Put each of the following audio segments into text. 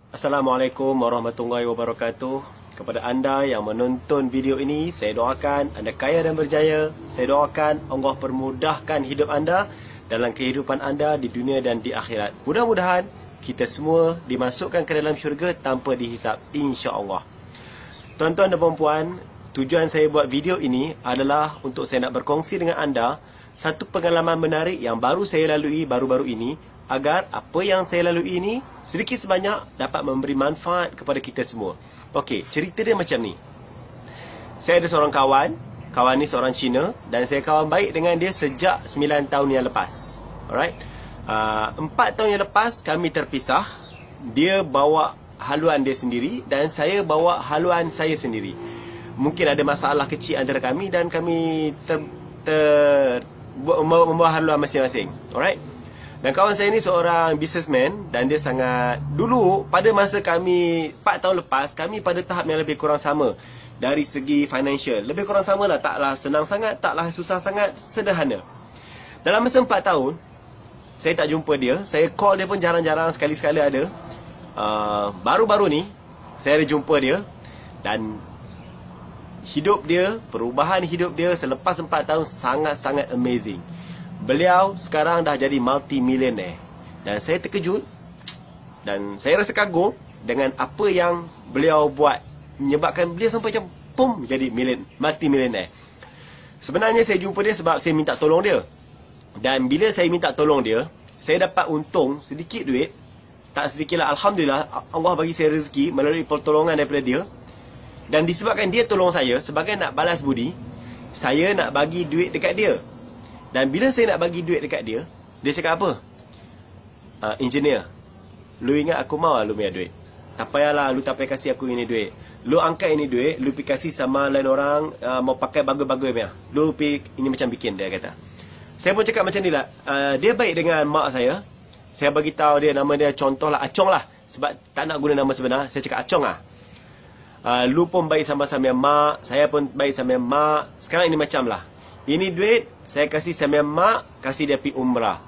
Assalamualaikum warahmatullahi wabarakatuh. Kepada anda yang menonton video ini, saya doakan anda kaya dan berjaya. Saya doakan Allah permudahkan hidup anda dalam kehidupan anda di dunia dan di akhirat. Mudah-mudahan kita semua dimasukkan ke dalam syurga tanpa dihisap, insya-Allah. Tuan-tuan dan puan-puan, tujuan saya buat video ini adalah untuk saya nak berkongsi dengan anda satu pengalaman menarik yang baru saya lalui baru-baru ini, agar apa yang saya lalui ini sedikit sebanyak dapat memberi manfaat kepada kita semua. Okey, cerita dia macam ni. Saya ada seorang kawan ni seorang Cina, dan saya kawan baik dengan dia sejak 9 tahun yang lepas. Alright. 4 tahun yang lepas kami terpisah. Dia bawa haluan dia sendiri dan saya bawa haluan saya sendiri. Mungkin ada masalah kecil antara kami dan kami membawa haluan masing-masing. Alright. Dan kawan saya ni seorang businessman, dan dia sangat, dulu pada masa kami 4 tahun lepas, kami pada tahap yang lebih kurang sama dari segi financial. Lebih kurang sama lah, taklah senang sangat, taklah susah sangat, sederhana. Dalam masa 4 tahun saya tak jumpa dia. Saya call dia pun jarang-jarang, sekali-sekala ada. Baru-baru ni saya ada jumpa dia, dan hidup dia, perubahan hidup dia selepas 4 tahun sangat-sangat amazing. Beliau sekarang dah jadi multi-millionaire. Dan saya terkejut dan saya rasa kagum dengan apa yang beliau buat, menyebabkan beliau sampai macam pum jadi multi-millionaire. Sebenarnya saya jumpa dia sebab saya minta tolong dia. Dan bila saya minta tolong dia, saya dapat untung sedikit duit. Tak sedikit lah, Alhamdulillah, Allah bagi saya rezeki melalui pertolongan daripada dia. Dan disebabkan dia tolong saya, sebagai nak balas budi, saya nak bagi duit dekat dia. Dan bila saya nak bagi duit dekat dia, dia cakap apa? Engineer, lu ingat aku mau lu punya duit? Tak payahlah, lu tak payah kasih aku ini duit. Lu angkat ini duit, lu pergi kasih sama lain orang, mau pakai bagus-bagus punya. Lu pergi, ini macam bikin, dia kata. Saya pun cakap macam ni lah. Dia baik dengan mak saya. Saya bagi tahu dia, nama dia contohlah Acong lah. Sebab tak nak guna nama sebenar, saya cakap Acong lah. Lu pun baik sama-sama mak, saya pun baik sama mak. Sekarang ini macam lah. Ini duit saya kasih sama mak, kasih dia pergi umrah,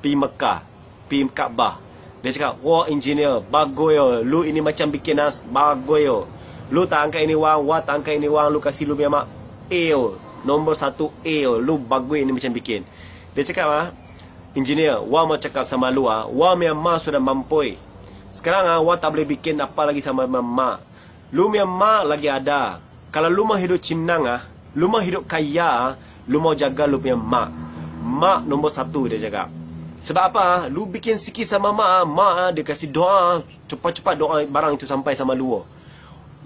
pergi Mekah, pergi Kaabah. Dia cakap, wah engineer, bagus yo. Lu ini macam bikin nas, bagus yo. Lu tak angkat ini wang, wah tak angkat ini wang, lu kasih lu punya mak A yo. Nombor 1 A yo. Lu bagus ini macam bikin. Dia cakap, engineer, wah mau cakap sama lu wah punya mak sudah mampui. Sekarang wah tak boleh bikin apa lagi sama mak. Lu punya mak lagi ada. Kalau lu mau hidup cinang lu mau hidup kaya, lu mau jaga lu punya mak. Mak nombor 1, dia cakap. Sebab apa? Lu bikin sikit sama mak dia kasih doa, cepat-cepat doa barang itu sampai sama lu.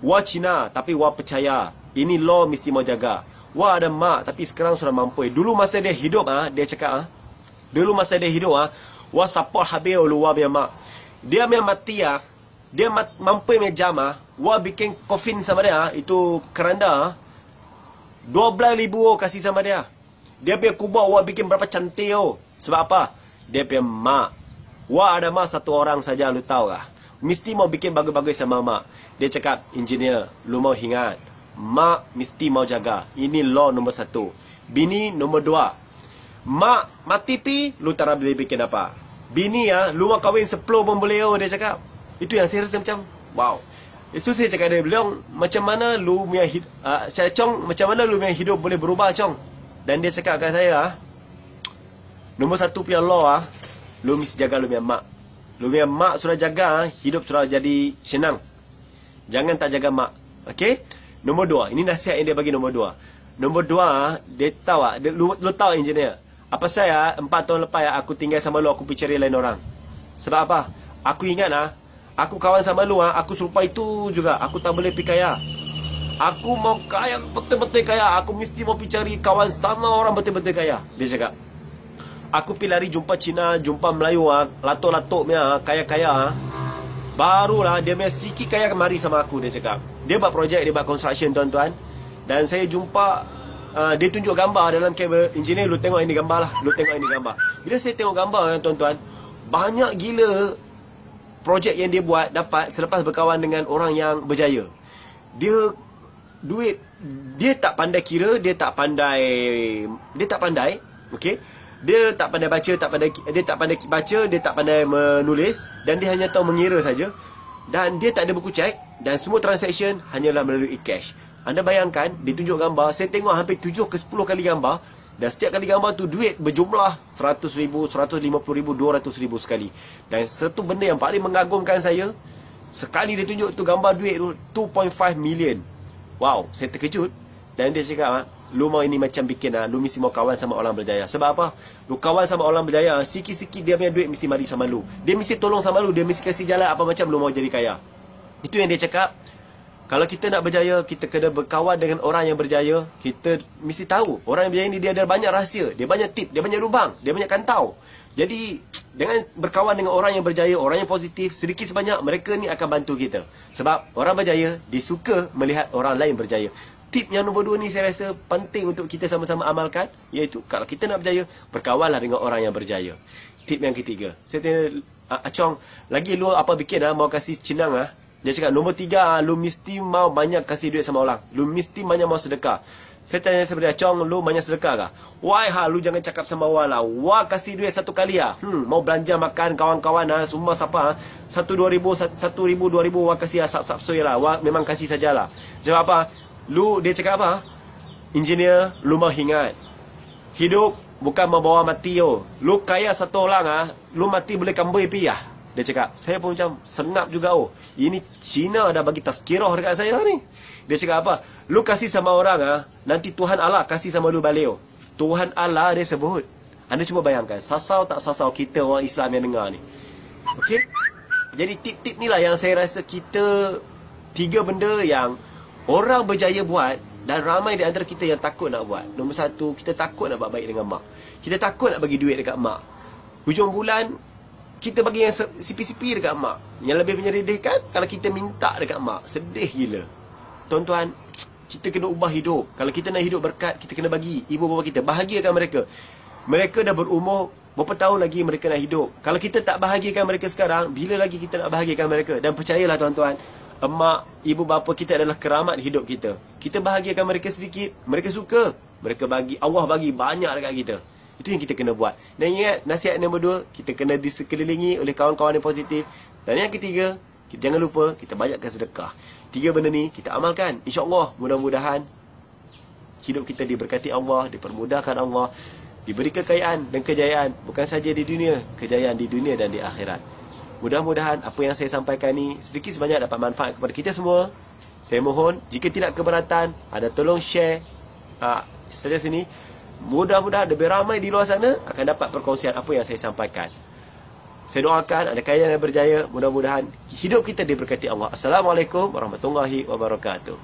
Wah Cina, tapi wah percaya, ini law mesti mau jaga. Wah ada mak, tapi sekarang sudah mampu. Dulu masa dia hidup dia cakap dulu masa dia hidup wah support habis lu wah punya mak. Dia punya mati dia mampu punya jam wah bikin coffin sama dia, itu keranda 12,000 kasih sama dia. Dia punya kubur wah bikin berapa cantik Sebab apa? Dia punya mak. Wah ada mak satu orang saja, lu tahu kah? Mesti mau bikin bagus-bagus sama mak. Dia cakap, engineer, lu mau ingat, mak mesti mau jaga. Ini law nombor 1. Bini nombor 2. Mak mati pi, lu tak boleh bikin apa. Bini lu mau kahwin 10 pun boleh dia cakap. Itu yang saya rasa macam, wow. Itu saya cakap dia, beliau, macam mana lu punya saya Chong, macam mana lu punya hidup boleh berubah Chong? Dan dia cakap kat saya, nombor 1 punya law lu mesti jaga lu punya mak. Lu punya mak sudah jaga, hidup sudah jadi senang. Jangan tak jaga mak. Okey? Nombor 2, ini nasihat yang dia bagi nombor 2. Nombor 2, dia tahu lu tahu engineer. Apa saya 4 tahun lepas aku tinggal sama lu, aku pergi cari lain orang. Sebab apa? Aku ingat aku kawan sama lu aku serupa itu juga. Aku tak boleh pergi kaya. Aku mau kaya, betul-betul kaya. Aku mesti mau pergi cari kawan sama orang betul-betul kaya. Dia cakap. Aku pergi lari jumpa Cina, jumpa Melayu latok-latok punya kaya-kaya barulah dia punya sikit kaya kemari sama aku, dia cakap. Dia buat projek, dia buat construction tuan-tuan. Dan saya jumpa dia tunjuk gambar dalam kamera. Engineer, lu tengok ini gambar lah. Lu tengok ini gambar. Bila saya tengok gambar tuan-tuan, banyak gila projek yang dia buat dapat selepas berkawan dengan orang yang berjaya. Dia duit, dia tak pandai kira, dia tak pandai, okey. Dia tak pandai baca, dia tak pandai baca, dia tak pandai menulis, dan dia hanya tahu mengira saja. Dan dia tak ada buku cek, dan semua transaction hanyalah melalui cash. Anda bayangkan, dia tunjuk gambar, saya tengok hampir 7 ke 10 kali gambar, dan setiap kali gambar tu duit berjumlah 100,000, 150,000, 200,000 sekali. Dan satu benda yang paling mengagumkan saya, sekali dia tunjuk tu gambar duit tu 2.5 million. Wow, saya terkejut. Dan dia cakap, lu mau ini macam bikin lu mesti mau kawan sama orang berjaya. Sebab apa? Lu kawan sama orang berjaya, sikit-sikit dia punya duit mesti mari sama lu. Dia mesti tolong sama lu, dia mesti kasih jalan apa macam lu mau jadi kaya. Itu yang dia cakap. Kalau kita nak berjaya, kita kena berkawan dengan orang yang berjaya. Kita mesti tahu, orang yang berjaya ni dia ada banyak rahsia, dia banyak tip, dia banyak lubang, dia banyak kantau. Jadi, dengan berkawan dengan orang yang berjaya, orang yang positif, sedikit sebanyak mereka ni akan bantu kita. Sebab orang berjaya, dia suka melihat orang lain berjaya. Tip yang nombor 2 ni saya rasa penting untuk kita sama-sama amalkan, iaitu kalau kita nak berjaya, berkawanlah dengan orang yang berjaya. Tip yang ketiga, saya tanya Acong, lagi lu apa bikin mau kasih cenang Dia cakap nombor 3, lu mesti mau banyak kasih duit sama orang. Lu mesti banyak mau sedekah. Saya tanya sebenarnya, Acong, lu banyak sedekah kah? Why lu jangan cakap sama orang lah. Wah, kasih duit satu kali mau belanja makan kawan-kawan semua siapa 1,000, 2,000, 2,000 wah kasih sap-sap lah. Wah memang kasih sajalah. Jawab apa? Dia cakap apa? Engineer, lu mau ingat, hidup bukan membawa mati Lu kaya satu orang lu mati boleh kamboi piyah. Dia cakap, saya pun macam sengap juga ini Cina dah bagi tazkirah dekat saya ni. Dia cakap apa? Lu kasih sama orang nanti Tuhan Allah kasih sama lu balik Tuhan Allah dia sebut. Anda cuba bayangkan, sasau tak sasau kita orang Islam yang dengar ni. Okey? Jadi tip-tip ni lah yang saya rasa kita, 3 benda yang orang berjaya buat dan ramai di antara kita yang takut nak buat. Nombor 1, kita takut nak buat baik dengan mak. Kita takut nak bagi duit dekat mak. Hujung bulan kita bagi yang sipi-sipi dekat mak. Yang lebih menyedihkan, kalau kita minta dekat mak, sedih gila. Tuan-tuan, kita kena ubah hidup. Kalau kita nak hidup berkat, kita kena bagi ibu bapa kita, bahagiakan mereka. Mereka dah berumur, berapa tahun lagi mereka nak hidup. Kalau kita tak bahagiakan mereka sekarang, bila lagi kita nak bahagiakan mereka? Dan percayalah tuan-tuan, emak, ibu bapa kita adalah keramat hidup kita. Kita bahagiakan mereka sedikit, mereka suka. Mereka bagi, Allah bagi banyak dekat kita. Itu yang kita kena buat. Dan ingat, nasihat nombor 2, kita kena disekelilingi oleh kawan-kawan yang positif. Dan yang ketiga, kita jangan lupa, kita banyakkan sedekah. 3 benda ni, kita amalkan. InsyaAllah, mudah-mudahan hidup kita diberkati Allah, dipermudahkan Allah, diberi kekayaan dan kejayaan. Bukan saja di dunia, kejayaan di dunia dan di akhirat. Mudah-mudahan apa yang saya sampaikan ni, sedikit sebanyak dapat manfaat kepada kita semua. Saya mohon, jika tidak keberatan, ada tolong share saja sini. Mudah-mudahan lebih ramai di luar sana akan dapat perkongsian apa yang saya sampaikan. Saya doakan ada kaya yang berjaya. Mudah-mudahan hidup kita diberkati Allah. Assalamualaikum warahmatullahi wabarakatuh.